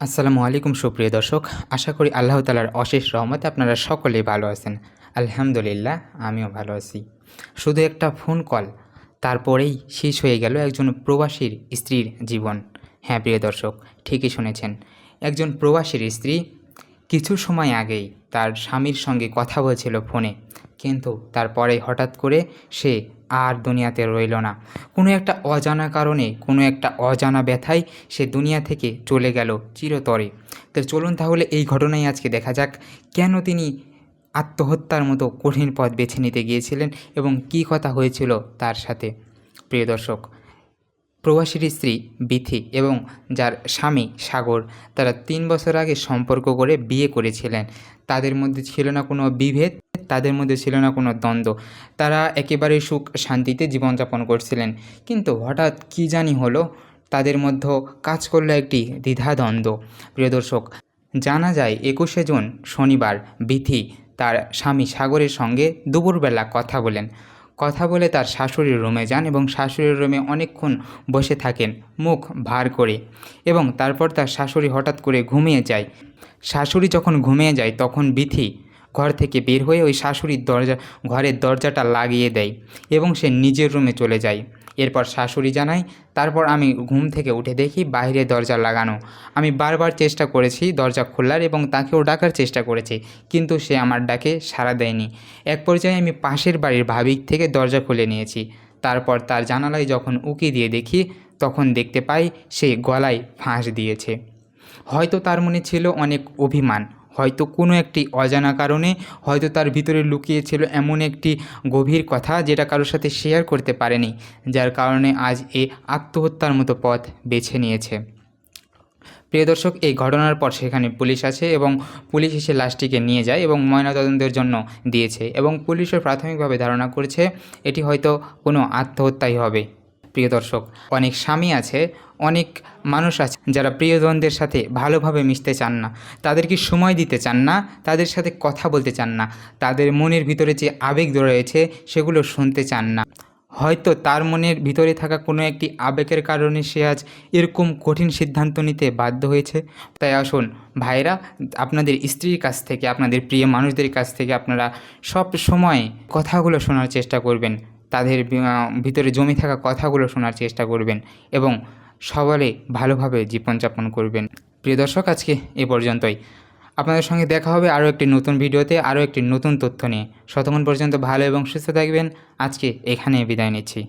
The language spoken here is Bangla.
আসসালামু আলাইকুম সুপ্রিয় দর্শক, আশা করি আল্লাহ তাআলার অশেষ রহমতে আপনারা সকলেই ভালো আছেন। আলহামদুলিল্লাহ, আমিও ভালো আছি। শুধু একটা ফোন কল, তারপরেই শেষ হয়ে গেল একজন প্রবাসীর স্ত্রীর জীবন। হ্যাঁ প্রিয় দর্শক, ঠিকই শুনেছেন। একজন প্রবাসীর স্ত্রী কিছু সময় আগেই তার স্বামীর সঙ্গে কথা বলছিল ফোনে, কিন্তু তারপরেই হঠাৎ করে সে আর দুনিয়াতে রইল না। কোনো একটা অজানা কারণে, কোনো একটা অজানা ব্যথায় সে দুনিয়া থেকে চলে গেল চিরতরে। তো চলুন তাহলে এই ঘটনাই আজকে দেখা যাক, কেন তিনি আত্মহত্যার মতো কঠিন পথ বেছে নিতে গিয়েছিলেন এবং কী কথা হয়েছিল তার সাথে। প্রিয় দর্শক, প্রবাসীর স্ত্রী বিথি এবং যার স্বামী সাগর, তারা ৩ বছর আগে সম্পর্ক করে বিয়ে করেছিলেন। তাদের মধ্যে ছিল না কোনো বিভেদ, তাদের মধ্যে ছিল না কোনো দ্বন্দ্ব। তারা একেবারে সুখ শান্তিতে জীবনযাপন করছিলেন। কিন্তু হঠাৎ কী জানি হলো, তাদের মধ্যে কাজ করলো একটি দ্বিধাদ্বন্দ্ব। প্রিয় দর্শক, জানা যায় ২১শে জুন শনিবার বিথি তার স্বামী সাগরের সঙ্গে দুপুরবেলা কথা বলে তার শাশুড়ির রুমে যান এবং শাশুড়ির রুমে অনেকক্ষণ বসে থাকেন মুখ ভার করে, এবং তারপর তার শাশুড়ি হঠাৎ করে ঘুমিয়ে যায়। শাশুড়ি যখন ঘুমিয়ে যায় তখন বিথি ঘর থেকে বের হয়ে ওই শাশুড়ির ঘরের দরজাটা লাগিয়ে দেয় এবং সে নিজের রুমে চলে যায়। এরপর শাশুড়ি জানায়, তারপর আমি ঘুম থেকে উঠে দেখি বাইরে দরজা লাগানো। আমি বারবার চেষ্টা করেছি দরজা খোলার এবং তাকেও ডাকার চেষ্টা করেছি, কিন্তু সে আমার ডাকে সাড়া দেয়নি। এক পর্যায়ে আমি পাশের বাড়ির ভাবির থেকে দরজা খুলে নিয়েছি। তারপর তার জানালায় যখন উকি দিয়ে দেখি, তখন দেখতে পাই সে গলায় ফাঁস দিয়েছে। হয়তো তার মনে ছিল অনেক অভিমান, হয়তো কোনো একটি অজানা কারণে, হয়তো তার ভিতরে লুকিয়ে ছিল এমন একটি গভীর কথা যেটা কারোর সাথে শেয়ার করতে পারেনি, যার কারণে আজ এ আত্মহত্যার মতো পথ বেছে নিয়েছে। প্রিয় দর্শক, এই ঘটনার পর সেখানে পুলিশ আসে এবং পুলিশ এসে লাশটিকে নিয়ে যায় এবং ময়নাতদন্তের জন্য দিয়েছে, এবং পুলিশের প্রাথমিকভাবে ধারণা করেছে এটি হয়তো কোনো আত্মহত্যাই হবে। প্রিয় দর্শক, অনেক স্বামী আছে, অনেক মানুষ আছে যারা প্রিয়জনদের সাথে ভালোভাবে মিশতে চান না, তাদেরকে সময় দিতে চান না, তাদের সাথে কথা বলতে চান না, তাদের মনের ভিতরে যে আবেগ রয়েছে সেগুলো শুনতে চান না। হয়তো তার মনের ভিতরে থাকা কোনো একটি আবেগের কারণে সে আজ এরকম কঠিন সিদ্ধান্ত নিতে বাধ্য হয়েছে। তাই আসুন ভাইরা, আপনাদের স্ত্রীর কাছ থেকে, আপনাদের প্রিয় মানুষদের কাছ থেকে আপনারা সব সময় কথাগুলো শোনার চেষ্টা করবেন, তাদের ভিতরে জমে থাকা কথাগুলো শোনার চেষ্টা করবেন এবং সবারে ভালোভাবে জীবনযাপন করবেন। প্রিয় দর্শক, আজকে এ পর্যন্তই। আপনাদের সঙ্গে দেখা হবে আরও একটি নতুন ভিডিওতে, আরও একটি নতুন তথ্য নিয়ে। ততক্ষণ পর্যন্ত ভালো এবং সুস্থ থাকবেন। আজকে এখানেই বিদায় নিচ্ছি।